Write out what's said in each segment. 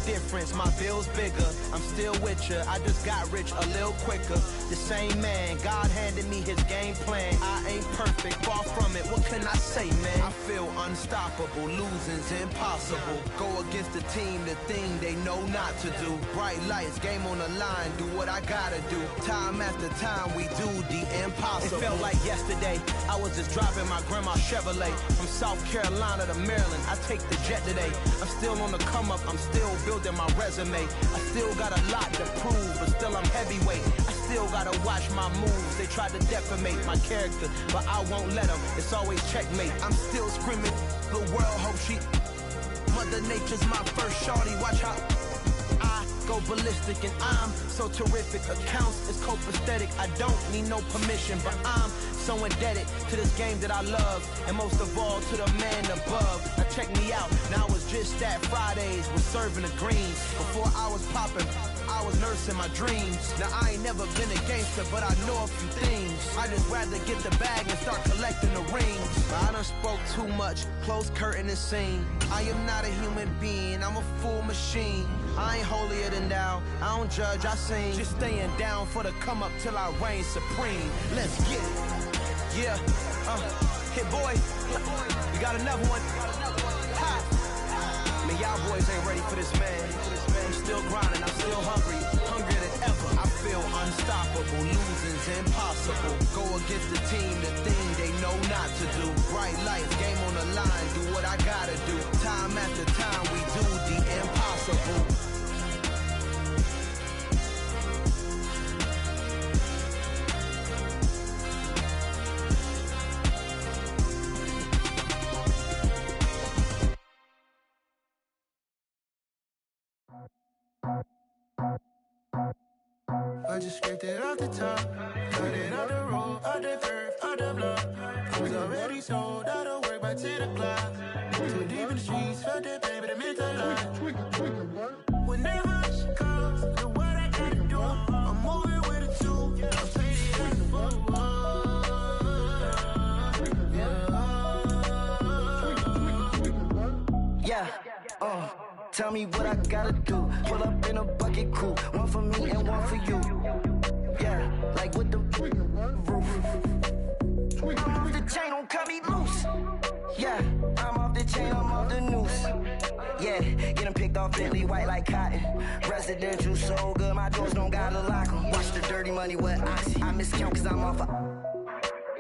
difference, my bill's bigger. I'm still with ya, I just got rich a little quicker. The same man, God handed me his game plan. I ain't perfect, far from it, what can I say, man? I feel unstoppable, losing's impossible. Go against the team, the thing they know not to do. Bright lights, game on the line, do what I gotta do. Time after time, we do the impossible. It felt like yesterday, I was just driving my grandma's Chevrolet. From South Carolina to Maryland, I take the jet today. I'm still on the come up, I'm still building my resume. I still got a lot to prove, but still I'm heavyweight. I still gotta watch my moves. They tried to defamate my character, but I won't let them. It's always checkmate. I'm still screaming, the world hope she. Mother Nature's my first shorty. Watch how I go ballistic, and I'm so terrific. Accounts is copacetic. I don't need no permission, but I'm so indebted to this game that I love, and most of all to the man above. Now check me out, now I was just at Fridays, was serving the greens. Before I was popping, I was nursing my dreams. Now I ain't never been a gangster, but I know a few things. I just rather get the bag and start collecting the rings. I done spoke too much, close curtain and scene. I am not a human being, I'm a full machine. I ain't holier than thou, I don't judge, I sing. Just staying down for the come up till I reign supreme. Let's get it. Yeah, hit boy, we got another one. Ha. Man, y'all boys ain't ready for this, man. I'm still grinding, I'm still hungry, hungrier than ever. I feel unstoppable, losing's impossible. Go against the team, the thing they know not to do. Bright lights, game on the line, do what I gotta do. Time after time, we do the impossible. I just scraped it off the top, cut it on the road, on the curve, on the block. It was already sold, I don't work by 10 o'clock. Too deep in the streets, felt that pain, but it meant a lot. Whenever she comes, do what I gotta do. I'm moving with a two, I'm faded at the wall. Yeah, tell me what I gotta do. Pull up in a bucket crew, one for me and one for you. Yeah, like with the roof. I'm off the chain, don't cut me loose. Yeah, I'm off the chain, I'm off the noose. Yeah, get them picked off Bentley white like cotton. Residential so good, my doors don't gotta lock them. Watch the dirty money with oxy. I miscount cause I'm off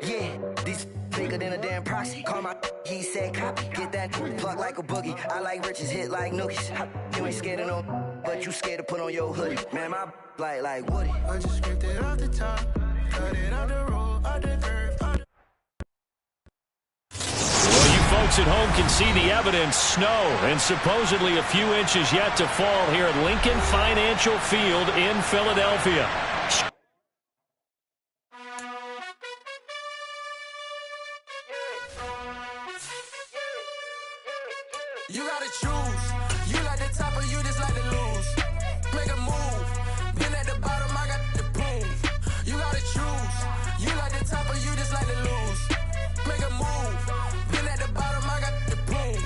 yeah, these bigger than a damn proxy. Call my he said copy. Get that plug like a boogie. I like riches, hit like nookies. You ain't scared of no, but you scared to put on your hoodie. Man, my like Woody. I just scraped it off the top, cut it on the road, on the curve, on the... Well, you folks at home can see the evidence. Snow and supposedly a few inches yet to fall here at Lincoln Financial Field in Philadelphia. You gotta choose. You like the top or you just like to lose. Make a move. Been at the bottom, I got the proof. You gotta choose. You like the top or you just like to lose. Make a move. Been at the bottom, I got the proof.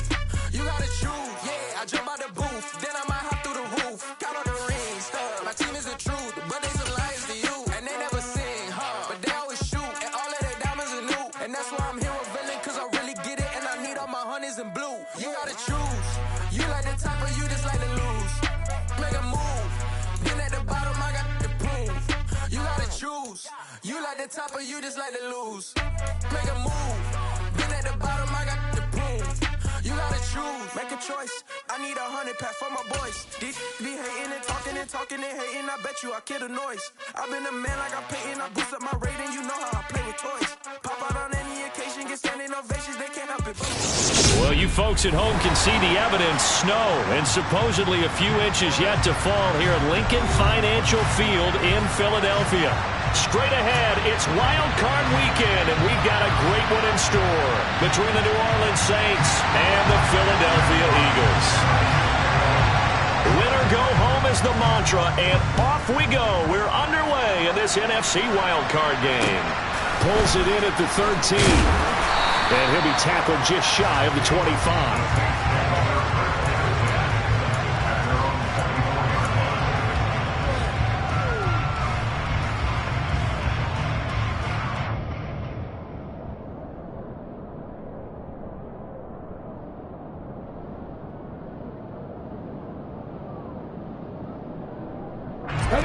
You gotta choose. Yeah, I jump out the booth. Then I might hop through the roof. Count on the rings. My team is the truth, but they some liars to you. And they never sing, but they always shoot. And all of their diamonds are new. And that's why I'm here with Villain, cause I really get it. And I need all my honeys in blue. You gotta choose. You like the top or you just like to lose. Make a move. Been at the bottom, I got the proof. You gotta choose. You like the top or you just like to lose. Make a move. Been at the bottom, I got the proof. You gotta choose. Make a choice. I need 100 pack for my boys. These be hating and talking and hating. I bet you I kill the noise. I've been a man like I'm Peyton. I boost up my rating. You know how I play with toys. Pop out on any occasion, get standing ovations. They can't help it. Well, you folks at home can see the evidence. Snow and supposedly a few inches yet to fall here at Lincoln Financial Field in Philadelphia. Straight ahead, it's Wild Card Weekend, and we've got a great one in store between the New Orleans Saints and the Philadelphia Eagles. Winner go home is the mantra, and off we go. We're underway in this NFC Wild Card game. Pulls it in at the 13. And he'll be tackled just shy of the 25. They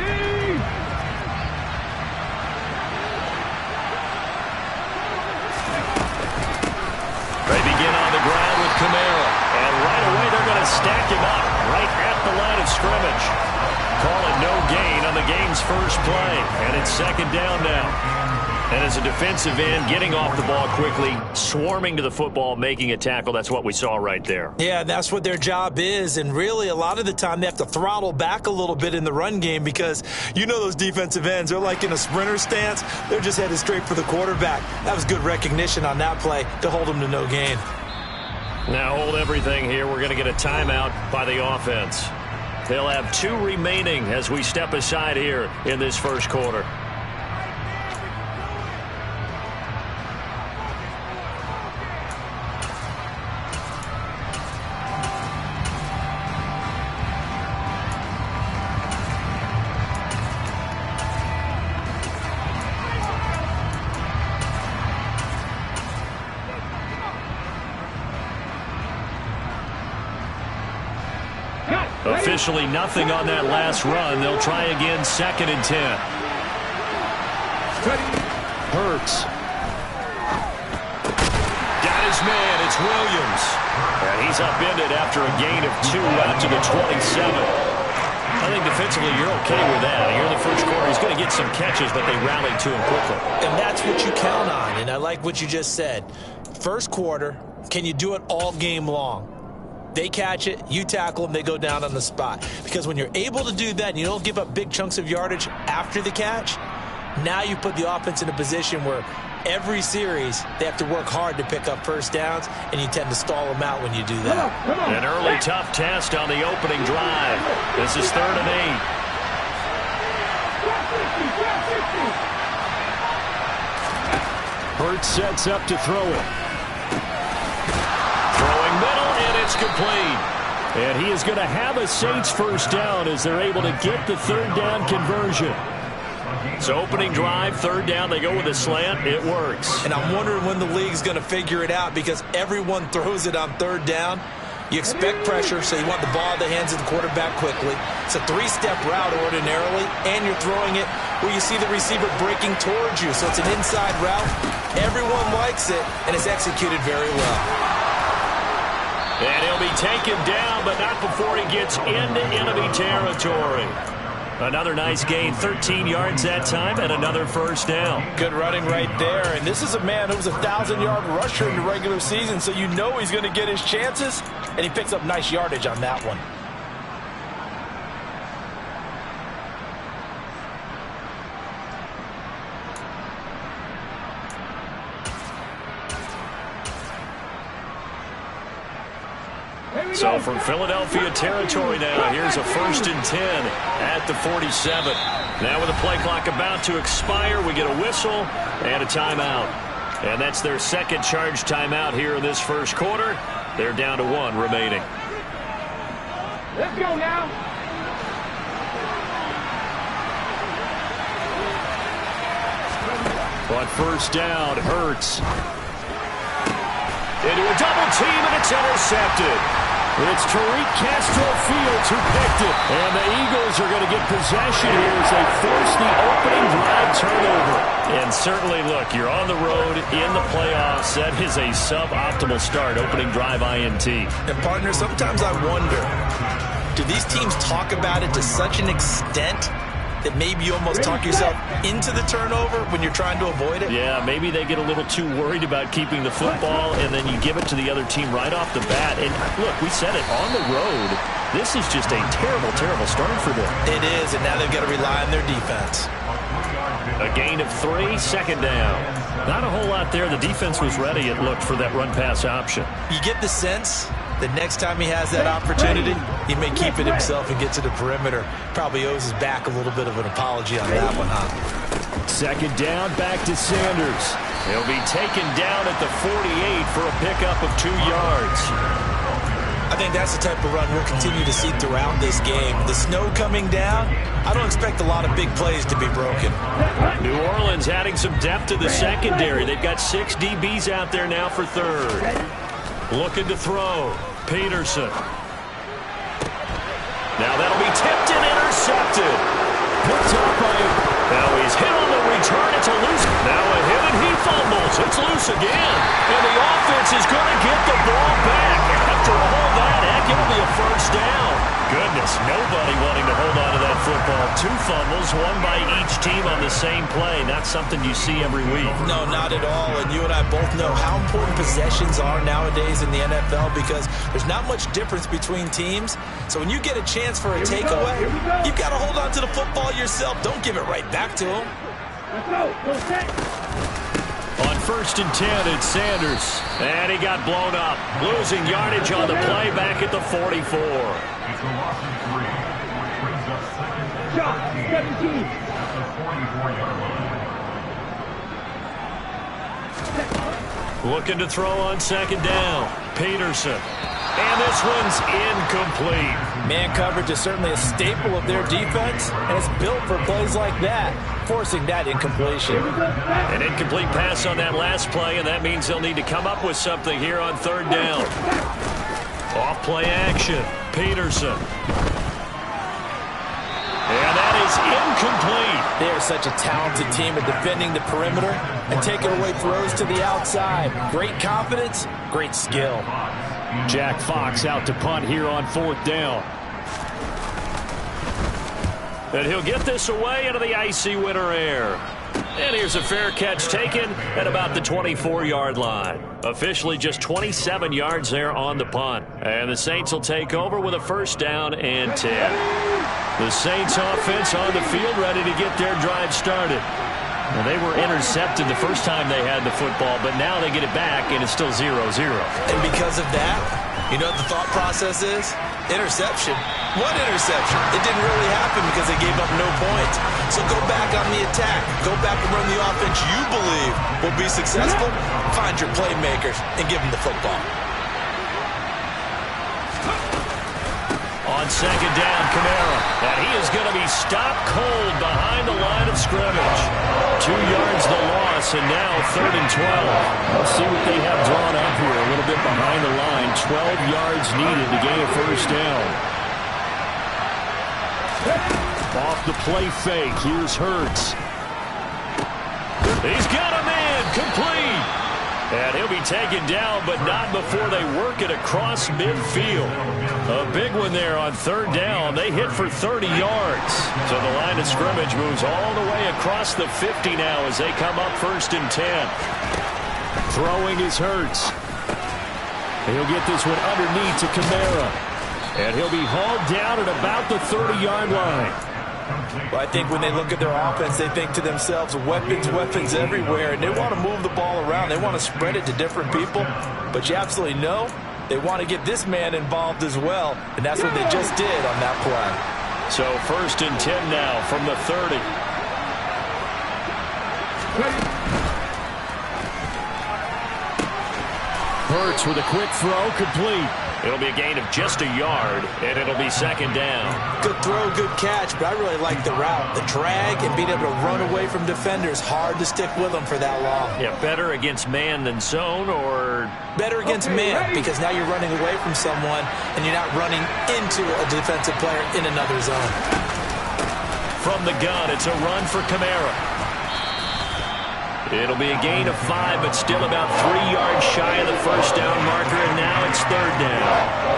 begin on the ground with Kamara. And right away they're going to stack him up right at the line of scrimmage. Call it no gain on the game's first play. And it's second down now. And as a defensive end, getting off the ball quickly, swarming to the football, making a tackle, that's what we saw right there. Yeah, that's what their job is. And really, a lot of the time, they have to throttle back a little bit in the run game because you know those defensive ends, they're like in a sprinter stance. They're just headed straight for the quarterback. That was good recognition on that play to hold them to no gain. Now hold everything here. We're going to get a timeout by the offense. They'll have 2 remaining as we step aside here in this first quarter. Officially nothing on that last run. They'll try again, 2nd and 10. Hurts. Got his man. It's Williams. And he's upended after a gain of 2 out to the 27. I think defensively you're okay with that. Here in the first quarter, he's going to get some catches, but they rallied to him quickly. And that's what you count on, and I like what you just said. First quarter, can you do it all game long? They catch it, you tackle them, they go down on the spot. Because when you're able to do that and you don't give up big chunks of yardage after the catch, now you put the offense in a position where every series they have to work hard to pick up first downs, and you tend to stall them out when you do that. An early tough test on the opening drive. This is 3rd and 8. Hurts sets up to throw it. Throwing middle, and it's complete. And he is going to have a Saints first down as they're able to get the 3rd down conversion. So opening drive, 3rd down, they go with a slant. It works. And I'm wondering when the league's going to figure it out because everyone throws it on 3rd down. You expect pressure, so you want the ball in the hands of the quarterback quickly. It's a 3-step route ordinarily, and you're throwing it where you see the receiver breaking towards you. So it's an inside route. Everyone likes it, and it's executed very well. And he'll be taken down, but not before he gets into enemy territory. Another nice gain, 13 yards that time, and another first down. Good running right there. And this is a man who was a 1,000-yard rusher in the regular season, so you know he's going to get his chances, and he picks up nice yardage on that one. So from Philadelphia territory now, here's a 1st and 10 at the 47. Now with the play clock about to expire, we get a whistle and a timeout. And that's their second charge timeout here in this first quarter. They're down to 1 remaining. Let's go now. On first down, Hurts. Into a double team, and it's intercepted. It's Tariq Castro-Fields who picked it. And the Eagles are going to get possession here as they force the opening drive turnover. And certainly, look, you're on the road in the playoffs. That is a suboptimal start, opening drive INT. And, partner, sometimes I wonder, do these teams talk about it to such an extent that maybe you almost talk yourself into the turnover when you're trying to avoid it? Yeah, maybe they get a little too worried about keeping the football, and then you give it to the other team right off the bat. And look, we said it, on the road, this is just a terrible, terrible start for them. It is, and now they've got to rely on their defense. A gain of 3, 2nd down. Not a whole lot there. The defense was ready, it looked, for that run-pass option. You get the sense that next time he has that opportunity, he may keep it himself and get to the perimeter. Probably owes his back a little bit of an apology on that one, huh? 2nd down, back to Sanders. He'll be taken down at the 48 for a pickup of 2 yards. I think that's the type of run we'll continue to see throughout this game. The snow coming down, I don't expect a lot of big plays to be broken. New Orleans adding some depth to the secondary. They've got 6 DBs out there now for 3rd. Looking to throw. Peterson. Now that'll be tipped and intercepted. picked up by him. Now he's hit on the return. It's a loose. Now a hit and he fumbles. It's loose again. And the offense is going to get the ball back. After all that, heck, it'll be a first down. Goodness, nobody wanting to hold on to that football. 2 fumbles, one by each team on the same play. Not something you see every week. No, not at all. And you and I both know how important possessions are nowadays in the NFL because there's not much difference between teams. So when you get a chance for a takeaway, you've got to hold on to the football yourself. Don't give it right back to them. Let's go. Go set. On 1st and 10, it's Sanders. And he got blown up. Losing yardage on the play back at the 44. It's a loss of 3, which brings up 2nd. Shot, 17. At the 44-yard line. Looking to throw on 2nd down. Peterson. And this one's incomplete. Man coverage is certainly a staple of their defense, and it's built for plays like that, forcing that incompletion. An incomplete pass on that last play, and that means they'll need to come up with something here on 3rd down. Off play action. Peterson. And that is incomplete. They are such a talented team at defending the perimeter and taking away throws to the outside. Great confidence, great skill. Jack Fox out to punt here on 4th down. And he'll get this away into the icy winter air. And here's a fair catch taken at about the 24-yard line. Officially just 27 yards there on the punt. And the Saints will take over with a 1st down and 10. The Saints offense on the field ready to get their drive started. Well, they were intercepted the first time they had the football, but now they get it back, and it's still 0-0. And because of that, you know what the thought process is? Interception. What interception? It didn't really happen because they gave up no points. So go back on the attack. Go back and run the offense you believe will be successful. Find your playmakers and give them the football. On 2nd down, Kamara. And he is going to be stopped cold behind the line of scrimmage. 2 yards the loss, and now 3rd and 12. Let's see what they have drawn up here. A little bit behind the line. 12 yards needed to gain a 1st down. Off the play fake. Here's Hurts. He's got a man. Complete. And he'll be taken down, but not before they work it across midfield. A big one there on 3rd down. They hit for 30 yards. So the line of scrimmage moves all the way across the 50 now as they come up 1st and 10. Throwing is Hurts. He'll get this one underneath to Kamara. And he'll be hauled down at about the 30-yard line. Well, I think when they look at their offense, they think to themselves, weapons everywhere, and they want to move the ball around. They want to spread it to different people, but you absolutely know they want to get this man involved as well, and that's what they just did on that play. So 1st and 10 now from the 30. Hurts with a quick throw, complete. It'll be a gain of just a yard, and it'll be 2nd down. Good throw, good catch, but I really like the route. The drag and being able to run away from defenders, hard to stick with them for that long. Yeah, better against man than zone, or? Better against man, because now you're running away from someone, and you're not running into a defensive player in another zone. From the gun, it's a run for Kamara. It'll be a gain of 5, but still about 3 yards shy of the 1st down marker, and now it's 3rd down.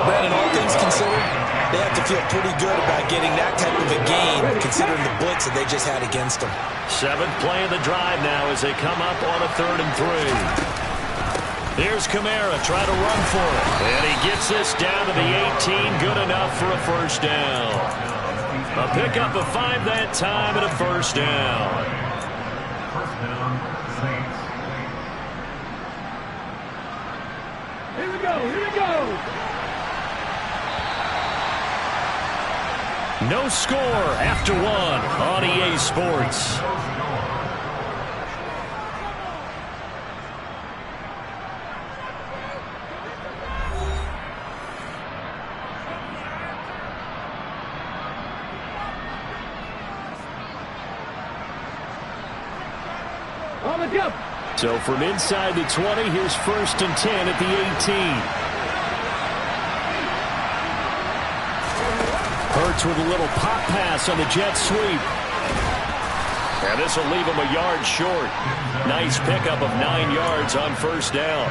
Brandon, all things considered, they have to feel pretty good about getting that type of a gain, considering the blitz that they just had against them. 7th play of the drive now as they come up on a 3rd and 3. Here's Kamara, try to run for it. And he gets this down to the 18, good enough for a 1st down. A pickup of 5 that time and a 1st down. First down, Saints. Here we go, here we go. No score after 1 on EA Sports. On the jump. So from inside the 20, here's 1st and 10 at the 18. Hurts with a little pop pass on the jet sweep. And this will leave him a yard short. Nice pickup of 9 yards on first down.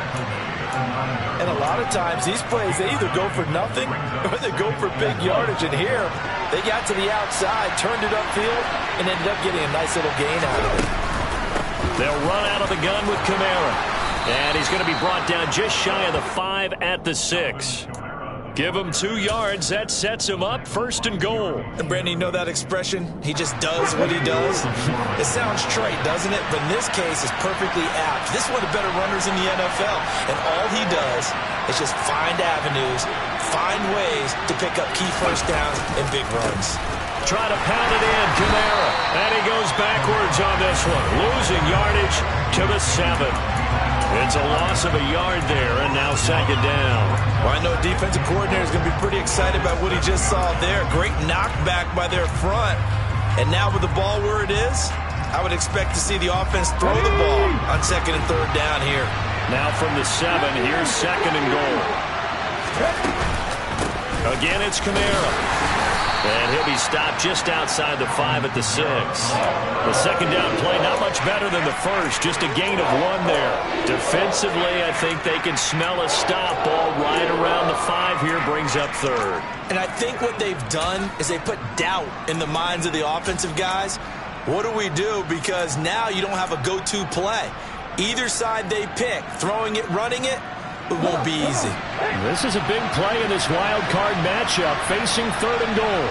And a lot of times these plays, they either go for nothing or they go for big yardage. And here, they got to the outside, turned it upfield, and ended up getting a nice little gain out of it. They'll run out of the gun with Kamara. And he's going to be brought down just shy of the 5 at the 6. Give him 2 yards. That sets him up 1st and goal. And Brandon, you know that expression? He just does what he does. It sounds trite, doesn't it? But in this case, it's perfectly apt. This is one of the better runners in the NFL. And all he does is just find avenues, find ways to pick up key first downs and big runs. Try to pound it in, Kamara. And he goes backwards on this one. Losing yardage to the 7. It's a loss of a yard there, and now 2nd down. Well, I know defensive coordinator is going to be pretty excited about what he just saw there. Great knockback by their front. And now with the ball where it is, I would expect to see the offense throw the ball on 2nd and 3rd down here. Now from the 7, here's 2nd and goal. Again, it's Kamara. And he'll be stopped just outside the 5 at the 6. The 2nd down play, not much better than the first. Just a gain of 1 there. Defensively, I think they can smell a stop. Ball right around the 5 here, brings up 3rd. And I think what they've done is they put doubt in the minds of the offensive guys. What do we do? Because now you don't have a go-to play. Either side they pick, throwing it, running it, it won't be easy. This is a big play in this wild card matchup, facing 3rd and goal.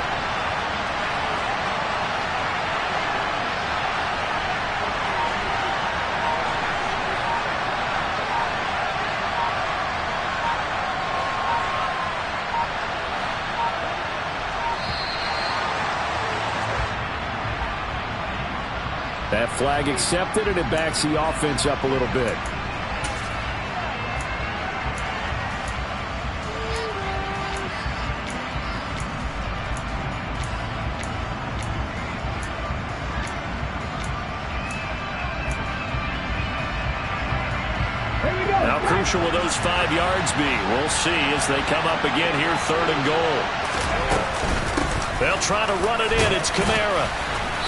That flag accepted, and it backs the offense up a little bit. How crucial will those 5 yards be? We'll see as they come up again here, 3rd and goal. They'll try to run it in. It's Kamara.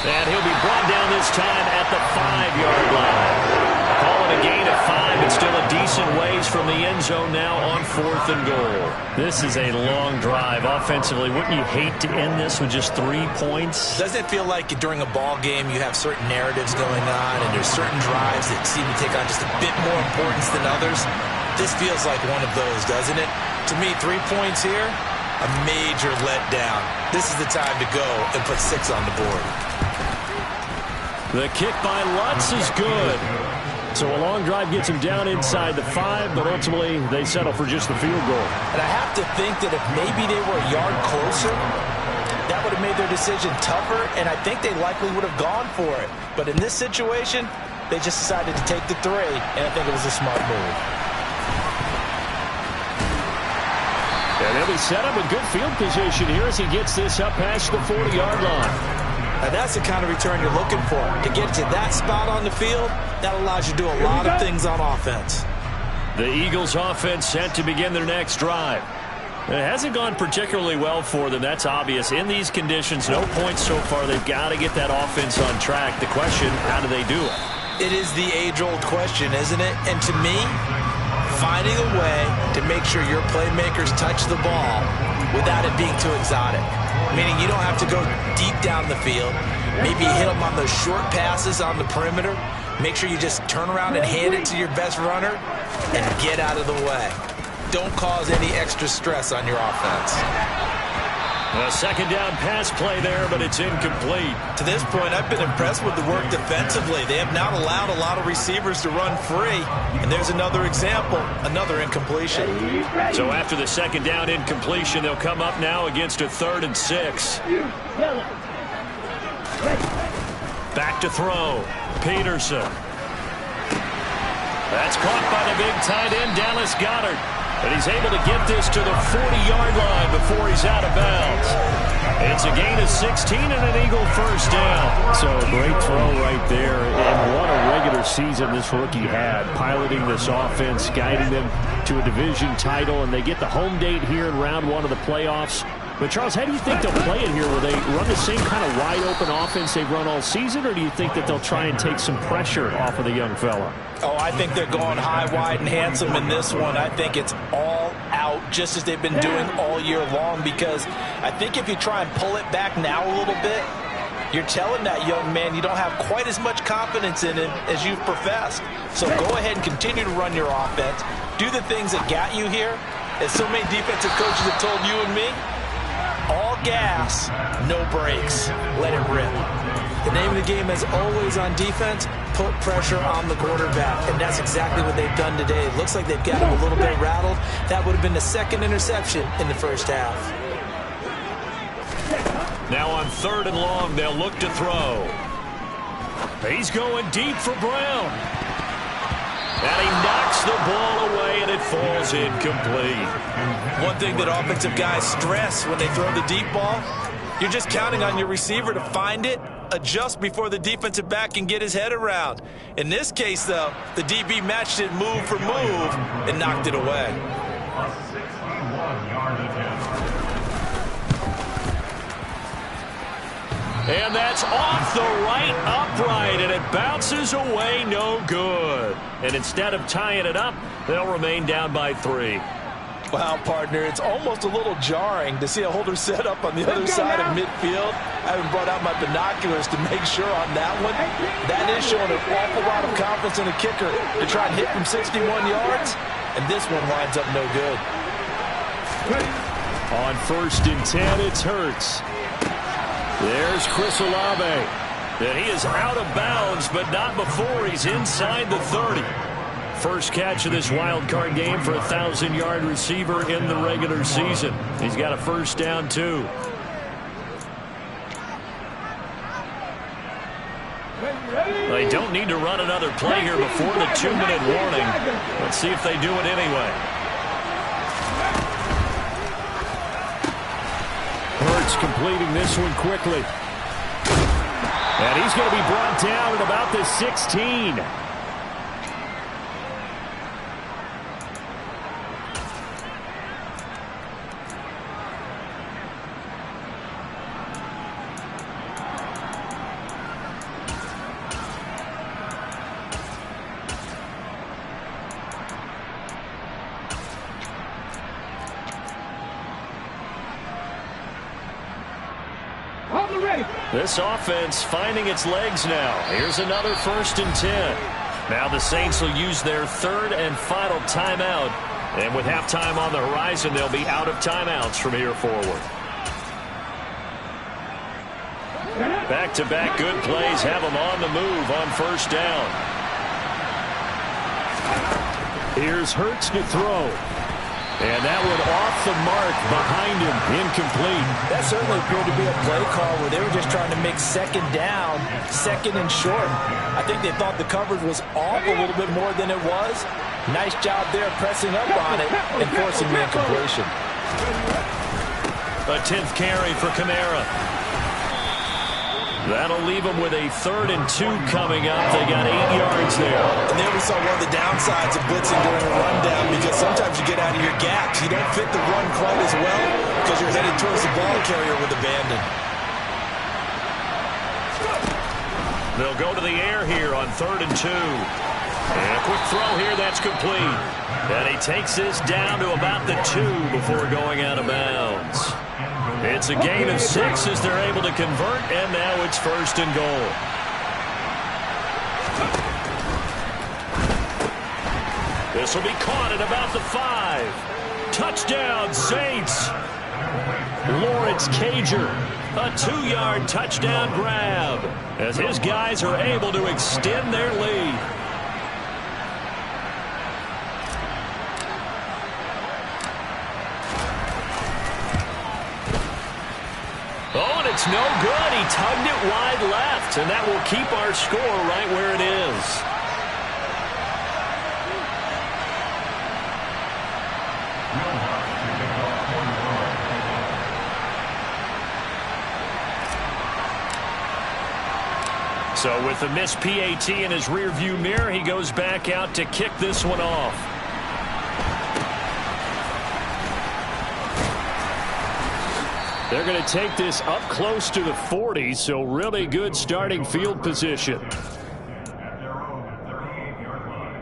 And he'll be brought down this time at the 5-yard line. Call it a gain of 5. It's still a decent ways from the end zone now on 4th and goal. This is a long drive offensively. Wouldn't you hate to end this with just 3 points? Doesn't it feel like during a ball game you have certain narratives going on and there's certain drives that seem to take on just a bit more importance than others? This feels like one of those, doesn't it? To me, 3 points here, a major letdown. This is the time to go and put 6 on the board. The kick by Lutz is good. So a long drive gets him down inside the 5, but ultimately they settle for just the field goal. And I have to think that if maybe they were a yard closer, that would have made their decision tougher, and I think they likely would have gone for it. But in this situation, they just decided to take the 3, and I think it was a smart move. And he'll be set up with good field position here as he gets this up past the 40-yard line. Now that's the kind of return you're looking for. To get to that spot on the field, that allows you to do a lot of things on offense. The Eagles offense set to begin their next drive. It hasn't gone particularly well for them. That's obvious. In these conditions, no points so far. They've got to get that offense on track. The question, how do they do it? It is the age-old question, isn't it? And to me, finding a way to make sure your playmakers touch the ball without it being too exotic. Meaning you don't have to go deep down the field. Maybe hit them on those short passes on the perimeter. Make sure you just turn around and hand it to your best runner and get out of the way. Don't cause any extra stress on your offense. A 2nd down pass play there, but it's incomplete. To this point, I've been impressed with the work defensively. They have not allowed a lot of receivers to run free. And there's another example, another incompletion. So after the 2nd down incompletion, they'll come up now against a 3rd and 6. Back to throw. Peterson. That's caught by the big tight end, Dallas Goedert. And he's able to get this to the 40-yard line before he's out of bounds. It's a gain of 16 and an Eagle first down. So a great throw right there. And what a regular season this rookie had, piloting this offense, guiding them to a division title. And they get the home date here in round 1 of the playoffs. But, Charles, how do you think they'll play it here? Will they run the same kind of wide-open offense they've run all season, or do you think that they'll try and take some pressure off of the young fella? Oh, I think they're going high, wide, and handsome in this one. I think it's all out, just as they've been doing all year long, because I think if you try and pull it back now a little bit, you're telling that young man you don't have quite as much confidence in him as you've professed. So go ahead and continue to run your offense. Do the things that got you here. As so many defensive coaches have told you and me, all gas, no brakes. Let it rip. The name of the game is always on defense, put pressure on the quarterback. And that's exactly what they've done today. It looks like they've got him a little bit rattled. That would have been the second interception in the first half. Now on 3rd and long, they'll look to throw. He's going deep for Brown. And he knocks the ball away, and it falls incomplete. One thing that offensive guys stress when they throw the deep ball, you're just counting on your receiver to find it, adjust before the defensive back can get his head around. In this case, though, the DB matched it move for move and knocked it away. A 61-yard attempt. And that's off the right upright, and it bounces away, no good. And instead of tying it up, they'll remain down by 3. Wow, partner, it's almost a little jarring to see a holder set up on the other side of midfield. I haven't brought out my binoculars to make sure on that one. That is showing an awful lot of confidence in a kicker to try and hit from 61 yards, and this one winds up no good. On 1st and 10, it's Hurts. There's Chris Olave. And he is out of bounds, but not before he's inside the 30. First catch of this wild card game for a 1,000-yard receiver in the regular season. He's got a first down, too. They don't need to run another play here before the 2-minute warning. Let's see if they do it anyway. Hurts completing this one quickly. And he's going to be brought down at about the 16. This offense finding its legs now. Here's another 1st and 10. Now the Saints will use their 3rd and final timeout. And with halftime on the horizon, they'll be out of timeouts from here forward. Back-to-back good plays have them on the move on 1st down. Here's Hurts to throw. And that one off the mark behind him, incomplete. That certainly appeared to be a play call where they were just trying to make 2nd down, 2nd and short. I think they thought the coverage was off a little bit more than it was. Nice job there pressing up on it and forcing the incompletion. A 10th carry for Kamara. That'll leave them with a 3rd and 2 coming up. They got 8 yards there. And there we saw one of the downsides of blitzing during a rundown, because sometimes you get out of your gaps. You don't fit the run quite as well because you're headed towards the ball carrier with abandon. They'll go to the air here on 3rd and 2. And a quick throw here, that's complete. And he takes this down to about the 2 before going out of bounds. It's a gain of 6 as they're able to convert, and now it's 1st and goal. This will be caught at about the 5. Touchdown, Saints. Lawrence Cager, a 2-yard touchdown grab as his guys are able to extend their lead. Oh, and it's no good. He tugged it wide left, and that will keep our score right where it is. So with the missed PAT in his rearview mirror, he goes back out to kick this one off. They're going to take this up close to the 40, so really good starting field position. At their own 38-yard line.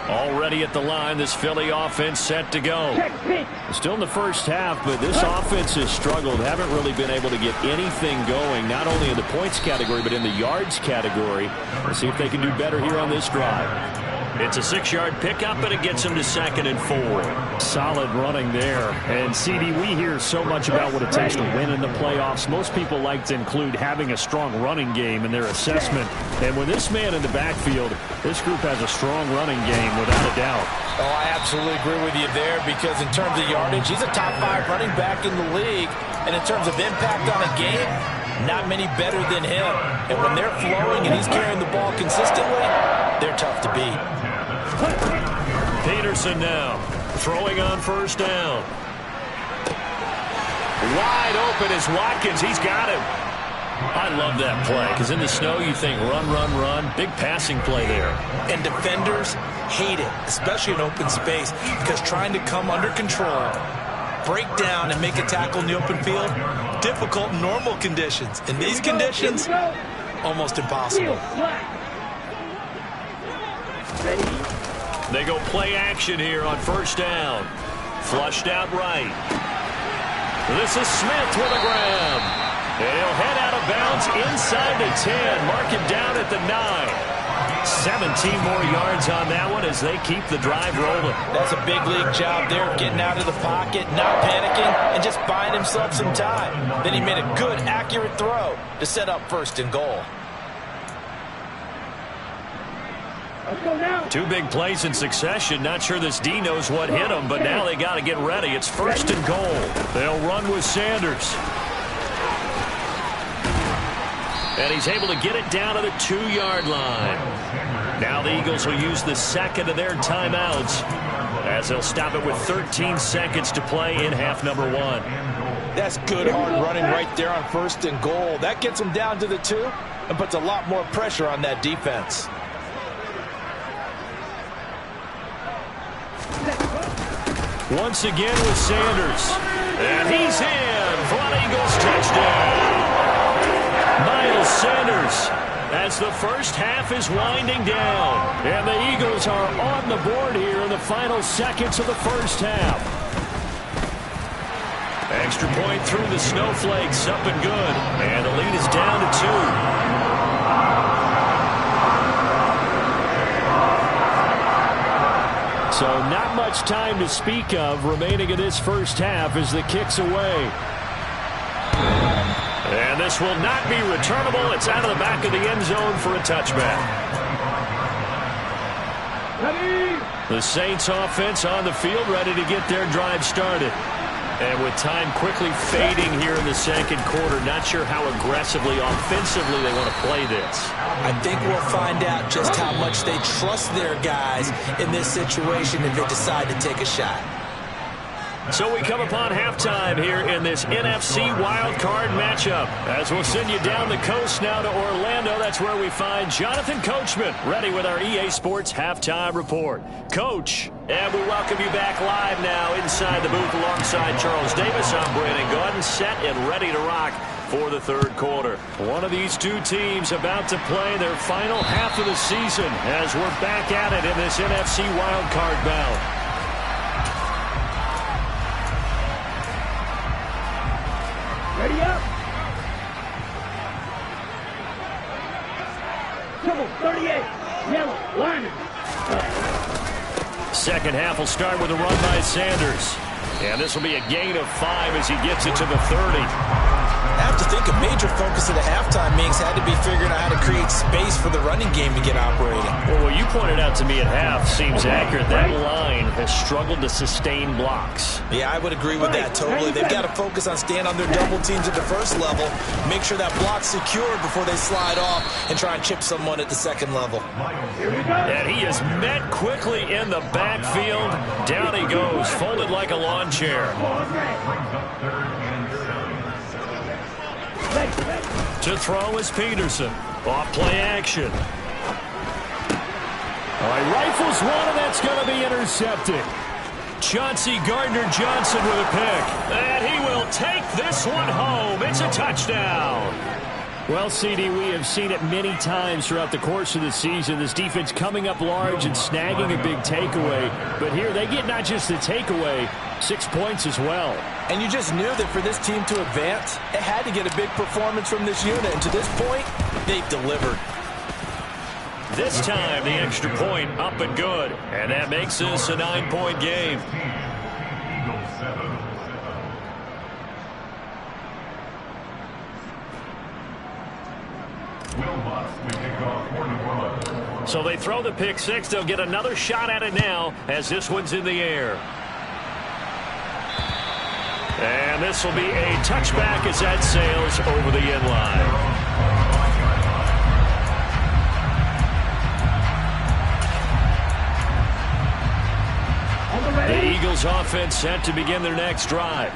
Already at the line, this Philly offense set to go. Still in the first half, but this offense has struggled. Haven't really been able to get anything going, not only in the points category, but in the yards category. Let's see if they can do better here on this drive. It's a 6-yard pickup, but it gets them to 2nd and 4. Solid running there. And, CD, we hear so much about what it takes to win in the playoffs. Most people like to include having a strong running game in their assessment. And with this man in the backfield, this group has a strong running game without a doubt. Oh, I absolutely agree with you there, because in terms of yardage, he's a top 5 running back in the league. And in terms of impact on a game, not many better than him. And when they're flowing and he's carrying the ball consistently, they're tough to beat. Peterson now throwing on 1st down. Wide open is Watkins. He's got him. I love that play, because in the snow you think run, run, run. Big passing play there. And defenders hate it, especially in open space, because trying to come under control, break down, and make a tackle in the open field, difficult in normal conditions. In these conditions, almost impossible. They go play action here on 1st down. Flushed out right. This is Smith with a grab. And he'll head out of bounds inside the 10. Mark him down at the 9. 17 more yards on that one as they keep the drive rolling. That's a big league job there, getting out of the pocket, not panicking, and just buying himself some time. Then he made a good, accurate throw to set up 1st and goal. 2 big plays in succession. Not sure this D knows what hit him, but now they got to get ready. It's 1st and goal. They'll run with Sanders. And he's able to get it down to the 2-yard line. Now the Eagles will use the 2nd of their timeouts as they'll stop it with 13 seconds to play in half number 1. That's good hard running right there on 1st and goal. That gets them down to the 2 and puts a lot more pressure on that defense. Once again with Sanders. And he's in for an Eagles touchdown. Miles Sanders as the first half is winding down. And the Eagles are on the board here in the final seconds of the first half. Extra point through the snowflakes, up and good. And the lead is down to 2. So not much time to speak of remaining in this first half as the kick's away. And this will not be returnable. It's out of the back of the end zone for a touchback. The Saints offense on the field, ready to get their drive started. And with time quickly fading here in the 2nd quarter, not sure how aggressively, offensively they want to play this. I think we'll find out just how much they trust their guys in this situation if they decide to take a shot. So we come upon halftime here in this NFC wildcard matchup. As we'll send you down the coast now to Orlando, that's where we find Jonathan Coachman, ready with our EA Sports Halftime Report. Coach, and we welcome you back live now inside the booth alongside Charles Davis. I'm Brandon Gaudin, set and ready to rock for the 3rd quarter. One of these 2 teams about to play their final half of the season as we're back at it in this NFC wildcard bout. Ready up. Trouble 38. Yellow. Lineman. 2nd half will start with a run by Sanders. And this will be a gain of 5 as he gets it to the 30. I have to think a major focus of the halftime meetings had to be figuring out how to create space for the running game to get operating. Well, what you pointed out to me at half seems accurate. That line has struggled to sustain blocks. Yeah, I would agree with that totally. They've got to focus on staying on their double teams at the 1st level, make sure that block's secured before they slide off and try and chip someone at the 2nd level. And he is met quickly in the backfield. Down he goes, folded like a lawn chair. To throw is Peterson. Off play action. All right, rifles one, and that's going to be intercepted. Chauncey Gardner-Johnson with a pick. And he will take this one home. It's a touchdown. Well, CD, we have seen it many times throughout the course of the season. This defense coming up large and snagging a big takeaway. But here they get not just the takeaway, 6 points as well. And you just knew that for this team to advance, it had to get a big performance from this unit. And to this point, they've delivered. This time, the extra point up and good. And that makes this a 9-point game. Eagles 7. Will Lutz to kick off for New Orleans. So they throw the pick six. They'll get another shot at it now as this one's in the air. And this will be a touchback as that sails over the end line. The Eagles offense set to begin their next drive.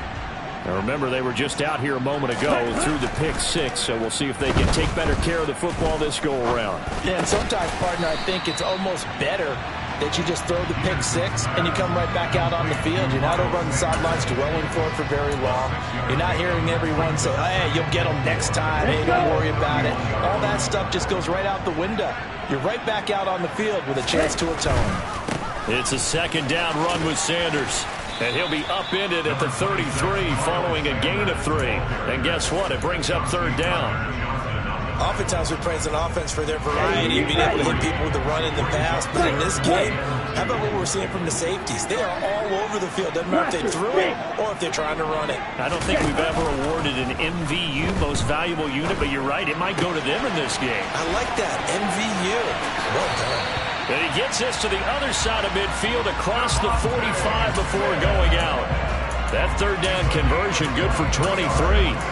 Now remember, they were just out here a moment ago through the pick six, so we'll see if they can take better care of the football this go-around. Yeah, and sometimes, partner, I think it's almost better that you just throw the pick six and you come right back out on the field. You're not over on the sidelines dwelling for it for very long. You're not hearing everyone say, hey, you'll get them next time. Hey, don't worry about it. All that stuff just goes right out the window. You're right back out on the field with a chance to atone. It's a second down run with Sanders. And he'll be upended at the 33 following a gain of 3. And guess what? It brings up third down. Oftentimes we praise an offense for their variety of being able to hit people with the run and the pass. But in this game, how about what we're seeing from the safeties? They are all over the field. Doesn't matter if they threw it or if they're trying to run it. I don't think we've ever awarded an MVU, most valuable unit, but you're right. It might go to them in this game. I like that. MVU. Well done. And he gets this to the other side of midfield across the 45 before going out. That third down conversion good for 23.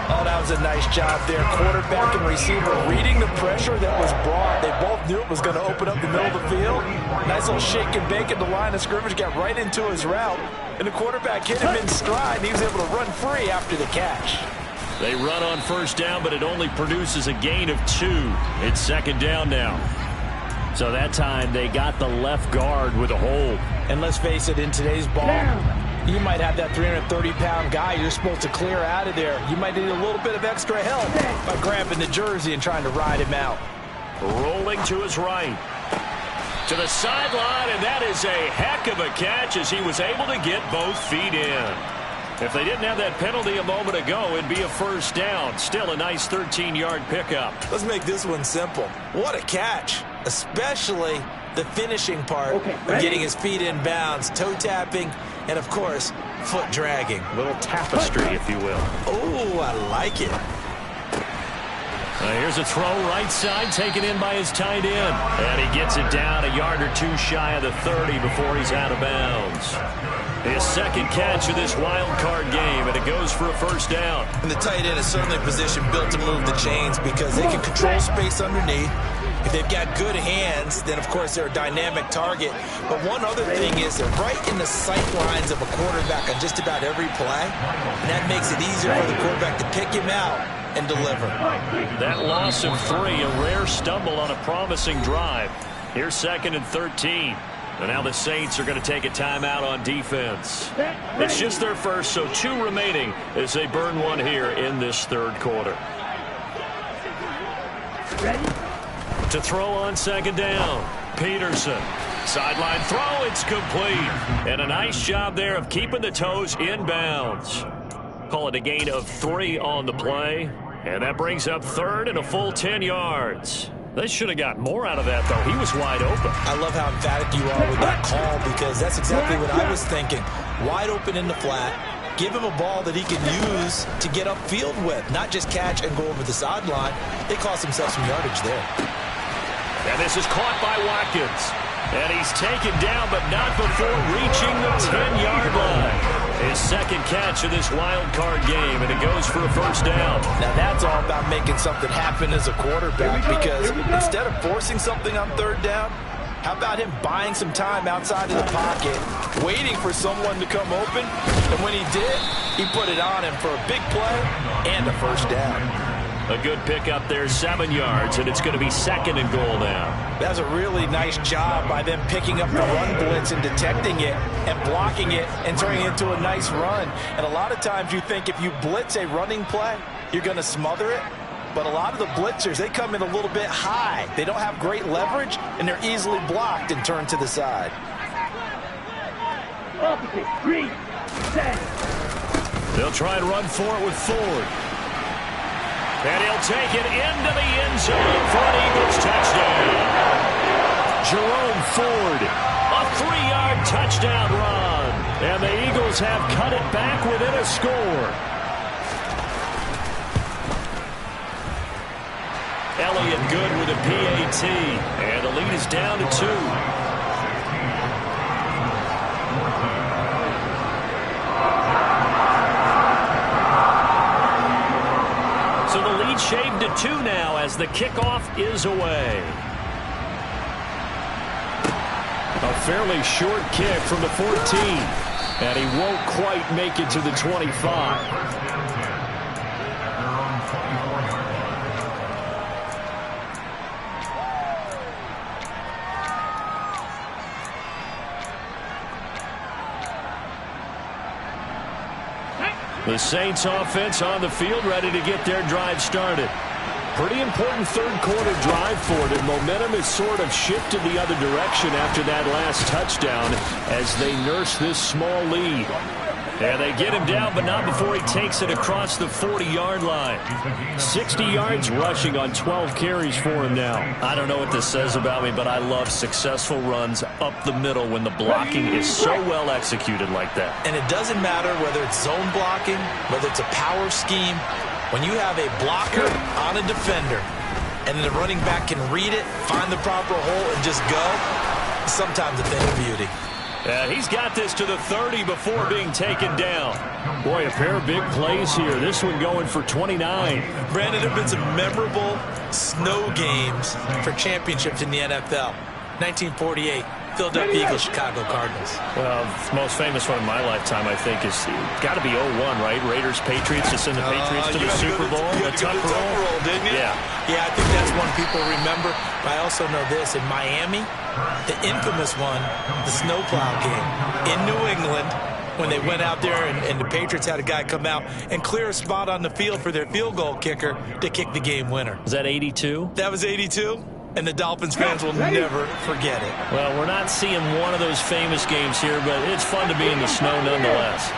Oh, that was a nice job there. Quarterback and receiver reading the pressure that was brought. They both knew it was going to open up the middle of the field. Nice little shake and bake at the line of scrimmage. Got right into his route. And the quarterback hit him in stride. And he was able to run free after the catch. They run on first down, but it only produces a gain of 2. It's second down now. So that time they got the left guard with a hold. And let's face it, in today's ball, you might have that 330-pound guy you're supposed to clear out of there. You might need a little bit of extra help by grabbing the jersey and trying to ride him out. Rolling to his right. To the sideline, and that is a heck of a catch as he was able to get both feet in. If they didn't have that penalty a moment ago, it'd be a first down. Still a nice 13-yard pickup. Let's make this one simple. What a catch, especially the finishing part of getting his feet in bounds, toe tapping, and, of course, foot dragging. A little tapestry, if you will. Oh, I like it. Here's a throw right side taken in by his tight end. And he gets it down a yard or two shy of the 30 before he's out of bounds. His second catch of this wild card game, and it goes for a first down. And the tight end is certainly a position built to move the chains because they can control space underneath. If they've got good hands, then, of course, they're a dynamic target. But one other thing is they're right in the sight lines of a quarterback on just about every play. And that makes it easier for the quarterback to pick him out and deliver. That loss of 3, a rare stumble on a promising drive. Here's second and 13. And now the Saints are going to take a timeout on defense. It's just their first, so 2 remaining as they burn one here in this third quarter. Ready? To throw on second down, Peterson. Sideline throw, it's complete. And a nice job there of keeping the toes in bounds. Call it a gain of 3 on the play. And that brings up third and a full 10 yards. They should have got more out of that, though. He was wide open. I love how emphatic you are with that call because that's exactly what I was thinking. Wide open in the flat. Give him a ball that he can use to get upfield with, not just catch and go over the sideline. They cost themselves some yardage there. And this is caught by Watkins. And he's taken down, but not before reaching the 10-yard line. His second catch of this wild card game, and it goes for a first down. Now that's all about making something happen as a quarterback because instead of forcing something on third down, how about him buying some time outside of the pocket, waiting for someone to come open, and when he did, he put it on him for a big play and a first down. A good pickup there, 7 yards, and it's going to be 2nd and goal now. That's a really nice job by them picking up the run blitz and detecting it and blocking it and turning it into a nice run. And a lot of times you think if you blitz a running play, you're going to smother it. But a lot of the blitzers, they come in a little bit high. They don't have great leverage, and they're easily blocked and turned to the side. Opposite, green, set. They'll try and run for it with Ford. And he'll take it into the end zone for an Eagles touchdown. Jerome Ford, a 3-yard touchdown run. And the Eagles have cut it back within a score. Elliott good with a PAT. And the lead is down to 2. So the lead shaved to 2 now as the kickoff is away. A fairly short kick from the 14. And he won't quite make it to the 25. The Saints offense on the field ready to get their drive started. Pretty important third-quarter drive for them. Momentum has sort of shifted the other direction after that last touchdown as they nurse this small lead. And they get him down, but not before he takes it across the 40-yard line. 60 yards rushing on 12 carries for him now. I don't know what this says about me, but I love successful runs up the middle when the blocking is so well executed like that. And it doesn't matter whether it's zone blocking, whether it's a power scheme. When you have a blocker on a defender and the running back can read it, find the proper hole, and just go, sometimes a thing of beauty. And he's got this to the 30 before being taken down. Boy, a pair of big plays here. This one going for 29. Brandon, there have been some memorable snow games for championships in the NFL. 1948, Philadelphia Eagles, Chicago Cardinals. Well, the most famous one in my lifetime, I think, is got to be 01, right? Raiders, Patriots, to send the Patriots to the Super Bowl. The Tuck roll, didn't you? Yeah, I think that's one people remember. But I also know this. In Miami, the infamous one, the snowplow game in New England, when they went out there and the Patriots had a guy come out and clear a spot on the field for their field goal kicker to kick the game winner. Was that 82? That was 82. And the Dolphins fans will never forget it. Well, we're not seeing one of those famous games here, but it's fun to be in the snow nonetheless.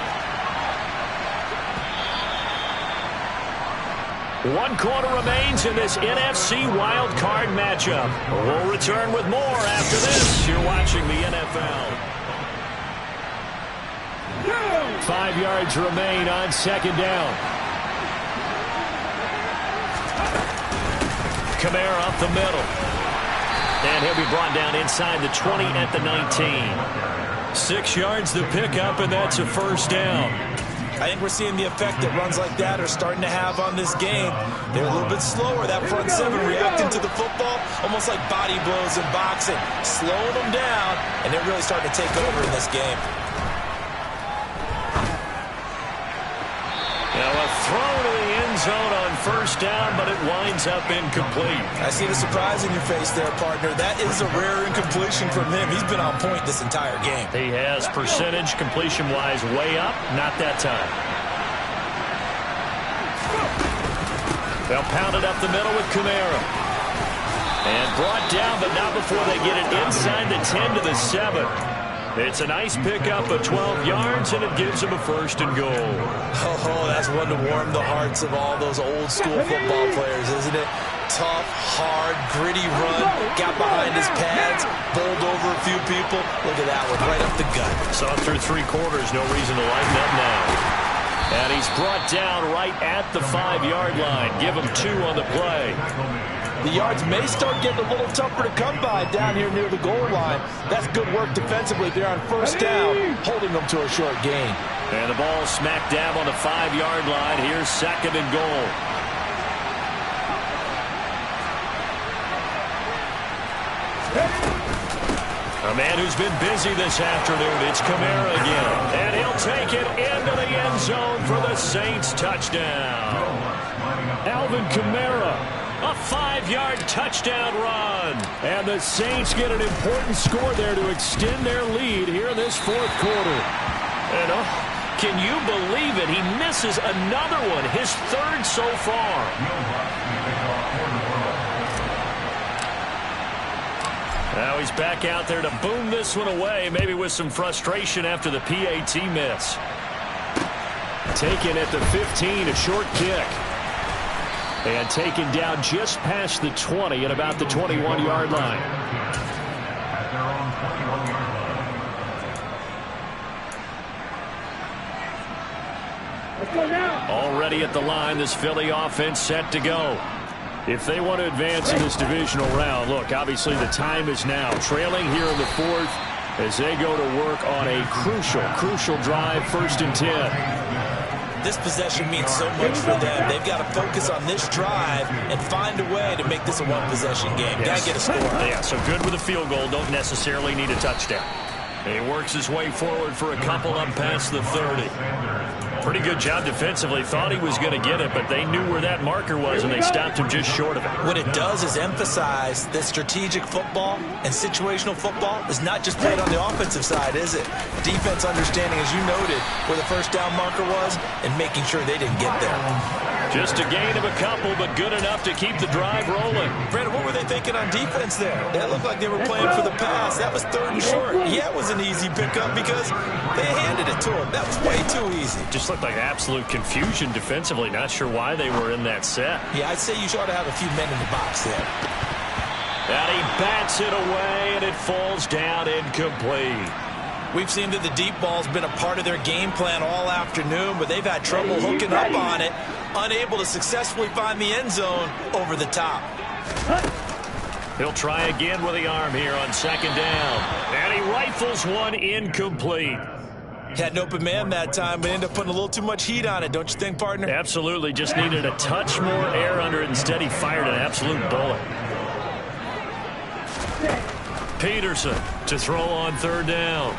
1 quarter remains in this NFC Wild Card matchup. We'll return with more after this. You're watching the NFL. 5 yards remain on 2nd down. Kamara up the middle. And he'll be brought down inside the 20 at the 19. 6 yards the pickup, and that's a 1st down. I think we're seeing the effect that runs like that are starting to have on this game. They're a little bit slower, that front 7 reacting to the football, almost like body blows in boxing. Slowing them down, and they're really starting to take over in this game. Now a throw to the end zone on 1st down, but it winds up incomplete. I see the surprise in your face there, partner. That is a rare incompletion from him. He's been on point this entire game. He has percentage completion-wise way up. Not that time. They'll pound it up the middle with Kamara. And brought down, but not before they get it inside the 10 to the 7. It's a nice pickup of 12 yards, and it gives them a 1st and goal. Oh, that's one to warm the hearts of all those old-school football players, isn't it? Tough, hard, gritty run, got behind his pads, bowled over a few people. Look at that one, right up the gut. Saw it through 3 quarters, no reason to lighten up now. And he's brought down right at the 5-yard line. Give him 2 on the play. The yards may start getting a little tougher to come by down here near the goal line. That's good work defensively there on 1st down, holding them to a short gain. And the ball smack dab on the 5-yard line. Here's 2nd and goal. A man who's been busy this afternoon, it's Kamara again. And he'll take it into the end zone for the Saints touchdown. Alvin Kamara, a 5-yard touchdown run. And the Saints get an important score there to extend their lead here in this fourth quarter. And can you believe it? He misses another one, his third so far. Now he's back out there to boom this one away, maybe with some frustration after the PAT miss. Taken at the 15, a short kick. And taken down just past the 20 at about the 21-yard line. At their own 21-yard line. Let's go now. Already at the line, this Philly offense set to go. If they want to advance in this divisional round, look, obviously the time is now. Trailing here in the fourth as they go to work on a crucial drive, 1st and 10. This possession means so much for them. They've got to focus on this drive and find a way to make this a one-possession game. Got to get a score. Yeah, so good with a field goal. Don't necessarily need a touchdown. He works his way forward for a couple up past the 30. Pretty good job defensively. Thought he was going to get it, but they knew where that marker was, and they stopped him just short of it. What it does is emphasize that strategic football and situational football is not just played on the offensive side, is it? Defense understanding, as you noted, where the first down marker was and making sure they didn't get there. Just a gain of a couple, but good enough to keep the drive rolling. Brandon, what were they thinking on defense there? That looked like they were playing for the pass. That was 3rd and short. Yeah, it was an easy pickup because they handed it to him. That was way too easy. Just looked like absolute confusion defensively. Not sure why they were in that set. Yeah, I'd say you ought to have a few men in the box there. And he bats it away, and it falls down incomplete. We've seen that the deep ball's been a part of their game plan all afternoon, but they've had trouble hooking up on it, unable to successfully find the end zone over the top. He'll try again with the arm here on 2nd down. And he rifles one incomplete. Had an open man that time, but ended up putting a little too much heat on it, don't you think, partner? Absolutely. Just needed a touch more air under it. Instead, he fired an absolute bullet. Peterson to throw on 3rd down.